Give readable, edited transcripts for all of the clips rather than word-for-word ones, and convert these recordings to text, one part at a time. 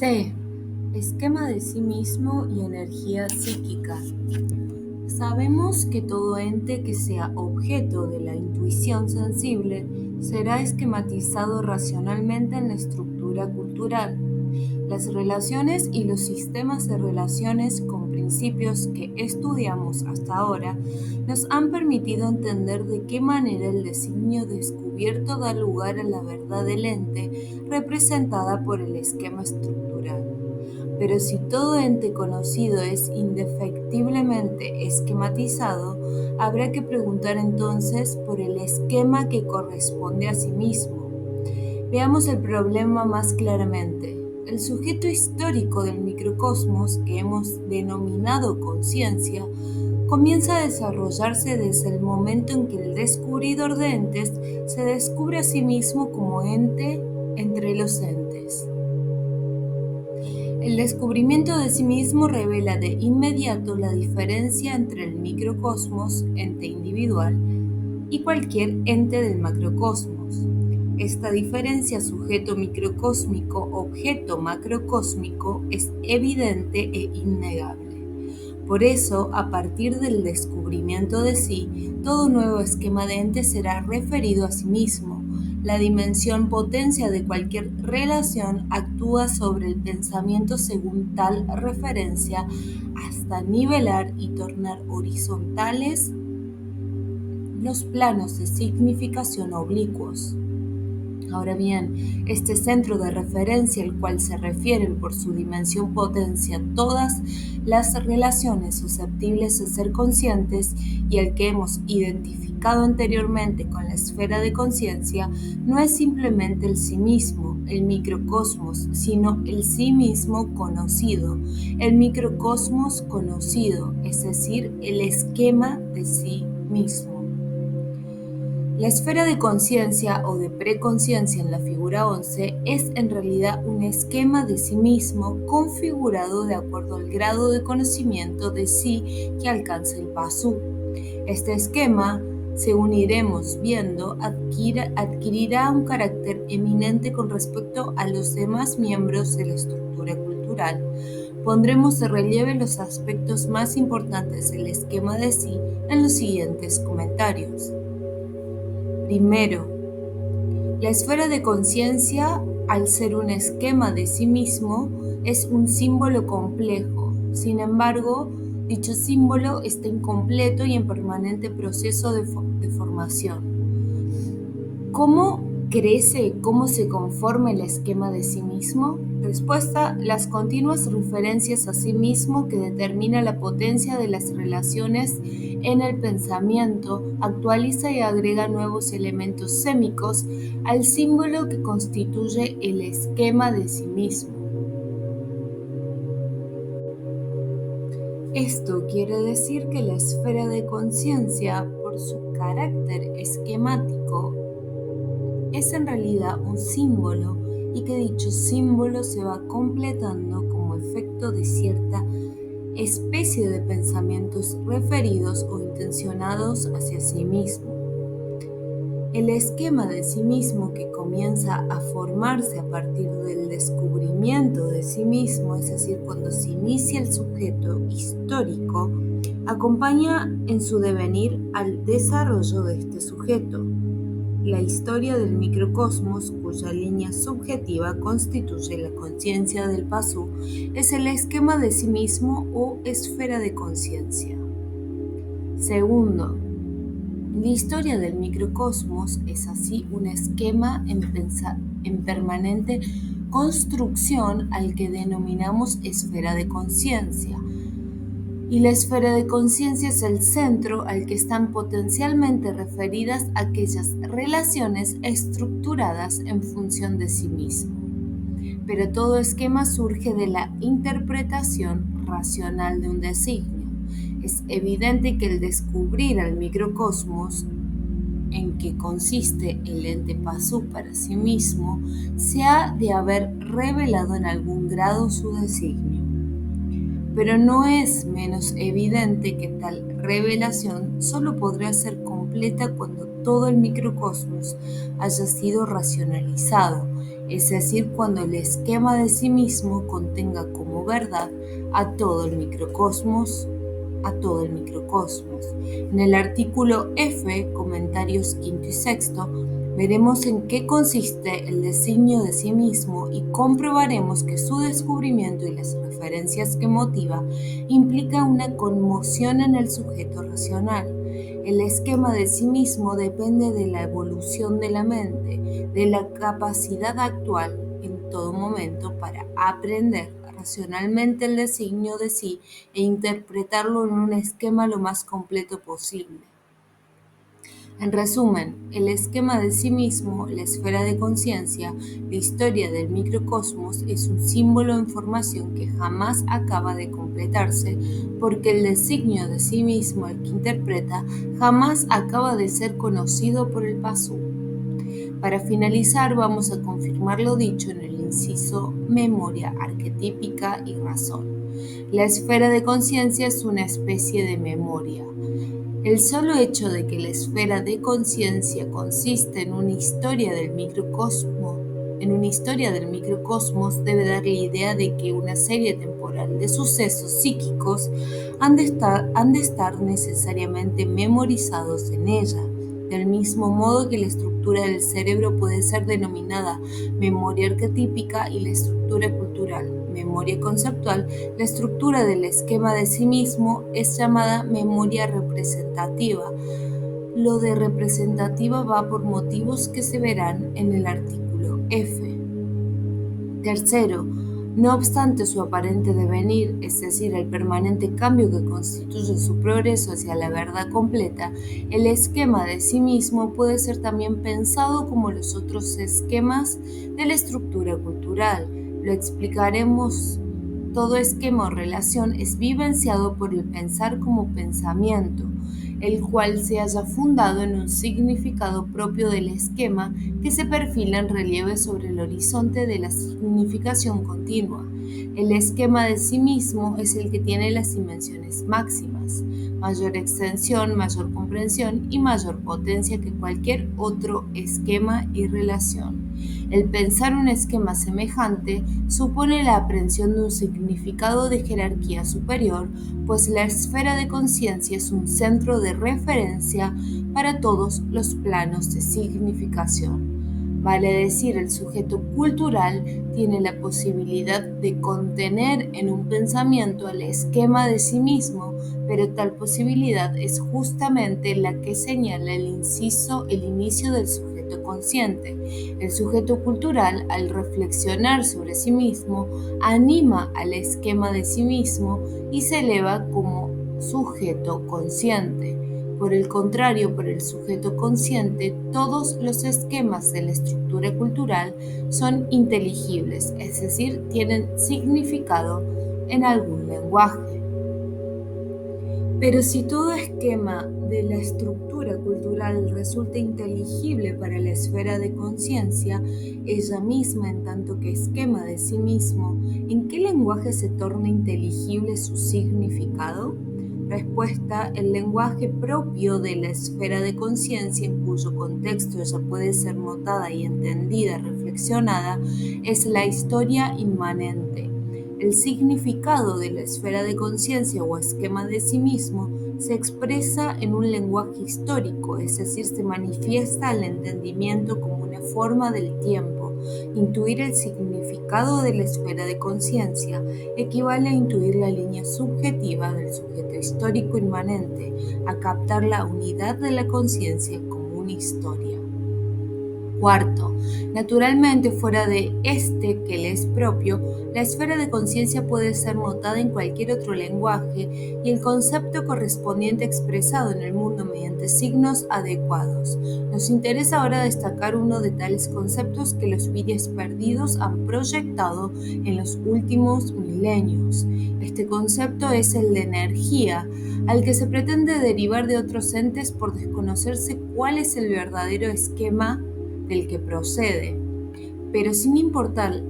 C. Esquema de sí mismo y energía psíquica. Sabemos que todo ente que sea objeto de la intuición sensible será esquematizado racionalmente en la estructura cultural. Las relaciones y los sistemas de relaciones con principios que estudiamos hasta ahora nos han permitido entender de qué manera el designio descubierto da lugar a la verdad del ente representada por el esquema estructural. Pero si todo ente conocido es indefectiblemente esquematizado, habrá que preguntar entonces por el esquema que corresponde a sí mismo. Veamos el problema más claramente. El sujeto histórico del microcosmos, que hemos denominado conciencia, comienza a desarrollarse desde el momento en que el descubridor de entes se descubre a sí mismo como ente entre los entes. El descubrimiento de sí mismo revela de inmediato la diferencia entre el microcosmos, ente individual, y cualquier ente del macrocosmos. Esta diferencia sujeto microcósmico, objeto macrocósmico es evidente e innegable. Por eso, a partir del descubrimiento de sí, todo nuevo esquema de ente será referido a sí mismo. La dimensión potencia de cualquier relación actúa sobre el pensamiento según tal referencia hasta nivelar y tornar horizontales los planos de significación oblicuos. Ahora bien, este centro de referencia al cual se refieren por su dimensión potencia todas las relaciones susceptibles de ser conscientes y al que hemos identificado anteriormente con la esfera de conciencia, no es simplemente el sí mismo, el microcosmos, sino el sí mismo conocido, el microcosmos conocido, es decir, el esquema de sí mismo. La esfera de conciencia o de preconciencia en la figura 11 es en realidad un esquema de sí mismo configurado de acuerdo al grado de conocimiento de sí que alcanza el pasú. Este esquema, según iremos viendo, adquirirá un carácter eminente con respecto a los demás miembros de la estructura cultural. Pondremos de relieve los aspectos más importantes del esquema de sí en los siguientes comentarios. Primero, la esfera de conciencia, al ser un esquema de sí mismo, es un símbolo complejo. Sin embargo, dicho símbolo está incompleto y en permanente proceso de formación. ¿Cómo crece, cómo se conforma el esquema de sí mismo? Respuesta: las continuas referencias a sí mismo que determina la potencia de las relaciones en el pensamiento, actualiza y agrega nuevos elementos sémicos al símbolo que constituye el esquema de sí mismo. Esto quiere decir que la esfera de conciencia, por su carácter esquemático, es en realidad un símbolo y que dicho símbolo se va completando como efecto de cierta especie de pensamientos referidos o intencionados hacia sí mismo. El esquema de sí mismo que comienza a formarse a partir del descubrimiento de sí mismo, es decir, cuando se inicia el sujeto histórico, acompaña en su devenir al desarrollo de este sujeto. La historia del microcosmos, cuya línea subjetiva constituye la conciencia del pasú, es el esquema de sí mismo o esfera de conciencia. Segundo, la historia del microcosmos es así un esquema en permanente construcción al que denominamos esfera de conciencia. Y la esfera de conciencia es el centro al que están potencialmente referidas aquellas relaciones estructuradas en función de sí mismo. Pero todo esquema surge de la interpretación racional de un designio. Es evidente que el descubrir al microcosmos, en que consiste el ente pasú para sí mismo, se ha de haber revelado en algún grado su designio. Pero no es menos evidente que tal revelación solo podrá ser completa cuando todo el microcosmos haya sido racionalizado, es decir, cuando el esquema de sí mismo contenga como verdad a todo el microcosmos, En el artículo F, comentarios quinto y sexto, veremos en qué consiste el designio de sí mismo y comprobaremos que su descubrimiento y las referencias que motiva implica una conmoción en el sujeto racional. El esquema de sí mismo depende de la evolución de la mente, de la capacidad actual en todo momento para aprender racionalmente el designio de sí e interpretarlo en un esquema lo más completo posible. En resumen, el esquema de sí mismo, la esfera de conciencia, la historia del microcosmos es un símbolo de información que jamás acaba de completarse porque el designio de sí mismo, el que interpreta, jamás acaba de ser conocido por el Pasú. Para finalizar, vamos a confirmar lo dicho en el inciso memoria arquetípica y razón. La esfera de conciencia es una especie de memoria. El solo hecho de que la esfera de conciencia consiste en una historia del microcosmos debe dar la idea de que una serie temporal de sucesos psíquicos han de estar necesariamente memorizados en ella. Del mismo modo que la estructura del cerebro puede ser denominada memoria arquetípica y la estructura cultural, memoria conceptual, la estructura del esquema de sí mismo es llamada memoria representativa. Lo de representativa va por motivos que se verán en el artículo F. Tercero, no obstante su aparente devenir, es decir, el permanente cambio que constituye su progreso hacia la verdad completa, el esquema de sí mismo puede ser también pensado como los otros esquemas de la estructura cultural. Lo explicaremos. Todo esquema o relación es vivenciado por el pensar como pensamiento, el cual se haya fundado en un significado propio del esquema que se perfila en relieve sobre el horizonte de la significación continua. El esquema de sí mismo es el que tiene las dimensiones máximas, mayor extensión, mayor comprensión y mayor potencia que cualquier otro esquema y relación. El pensar un esquema semejante supone la aprehensión de un significado de jerarquía superior, pues la esfera de conciencia es un centro de referencia para todos los planos de significación. Vale decir, el sujeto cultural tiene la posibilidad de contener en un pensamiento al esquema de sí mismo, pero tal posibilidad es justamente la que señala el inicio del sujeto consciente. El sujeto cultural, al reflexionar sobre sí mismo, anima al esquema de sí mismo y se eleva como sujeto consciente. Por el contrario, para el sujeto consciente, todos los esquemas de la estructura cultural son inteligibles, es decir, tienen significado en algún lenguaje. Pero si todo esquema de la estructura cultural resulta inteligible para la esfera de conciencia, ella misma en tanto que esquema de sí mismo, ¿en qué lenguaje se torna inteligible su significado? Respuesta: el lenguaje propio de la esfera de conciencia, en cuyo contexto ella puede ser notada y entendida, reflexionada, es la historia inmanente. El significado de la esfera de conciencia o esquema de sí mismo se expresa en un lenguaje histórico, es decir, se manifiesta al entendimiento como una forma del tiempo. Intuir el significado de la esfera de conciencia equivale a intuir la línea subjetiva del sujeto histórico inmanente, a captar la unidad de la conciencia como una historia. Cuarto, naturalmente fuera de este que le es propio, la esfera de conciencia puede ser notada en cualquier otro lenguaje y el concepto correspondiente expresado en el mundo mediante signos adecuados. Nos interesa ahora destacar uno de tales conceptos que los vídeos perdidos han proyectado en los últimos milenios. Este concepto es el de energía, al que se pretende derivar de otros entes por desconocerse cuál es el verdadero esquema del que procede, pero sin importar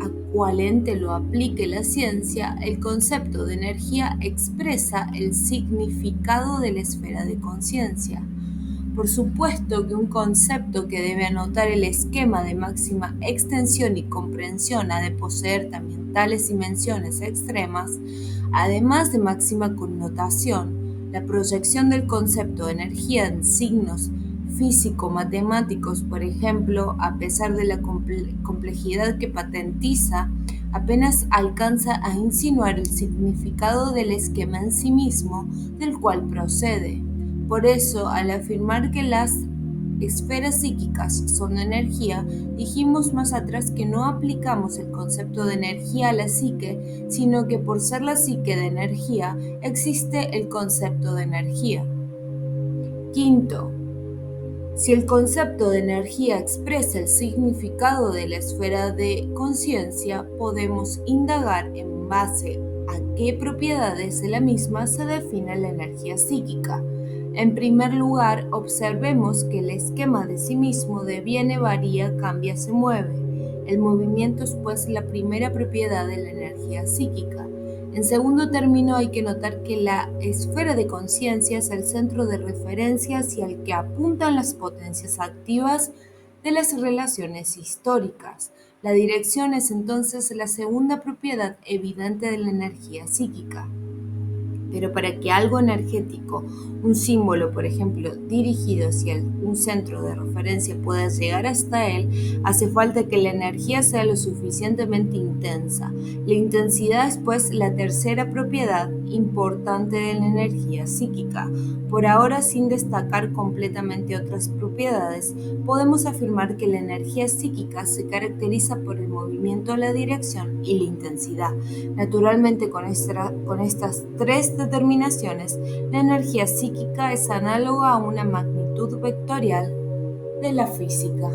a cuál ente lo aplique la ciencia, el concepto de energía expresa el significado de la esfera de conciencia. Por supuesto que un concepto que debe anotar el esquema de máxima extensión y comprensión ha de poseer también tales dimensiones extremas, además de máxima connotación. La proyección del concepto de energía en signos físico-matemáticos, por ejemplo, a pesar de la complejidad que patentiza, apenas alcanza a insinuar el significado del esquema en sí mismo del cual procede. Por eso, al afirmar que las esferas psíquicas son energía, dijimos más atrás que no aplicamos el concepto de energía a la psique, sino que por ser la psique de energía, existe el concepto de energía. Quinto, si el concepto de energía expresa el significado de la esfera de conciencia, podemos indagar en base a qué propiedades de la misma se define la energía psíquica. En primer lugar, observemos que el esquema de sí mismo deviene, varía, cambia, se mueve. El movimiento es pues la primera propiedad de la energía psíquica. En segundo término, hay que notar que la esfera de conciencia es el centro de referencia hacia el que apuntan las potencias activas de las relaciones históricas. La dirección es entonces la segunda propiedad evidente de la energía psíquica. Pero para que algo energético, un símbolo, por ejemplo, dirigido hacia un centro de referencia pueda llegar hasta él, hace falta que la energía sea lo suficientemente intensa. La intensidad es pues la tercera propiedad importante de la energía psíquica. Por ahora, sin destacar completamente otras propiedades, podemos afirmar que la energía psíquica se caracteriza por el movimiento, la dirección y la intensidad. Naturalmente, con estas tres determinaciones, la energía psíquica es análoga a una magnitud vectorial de la física.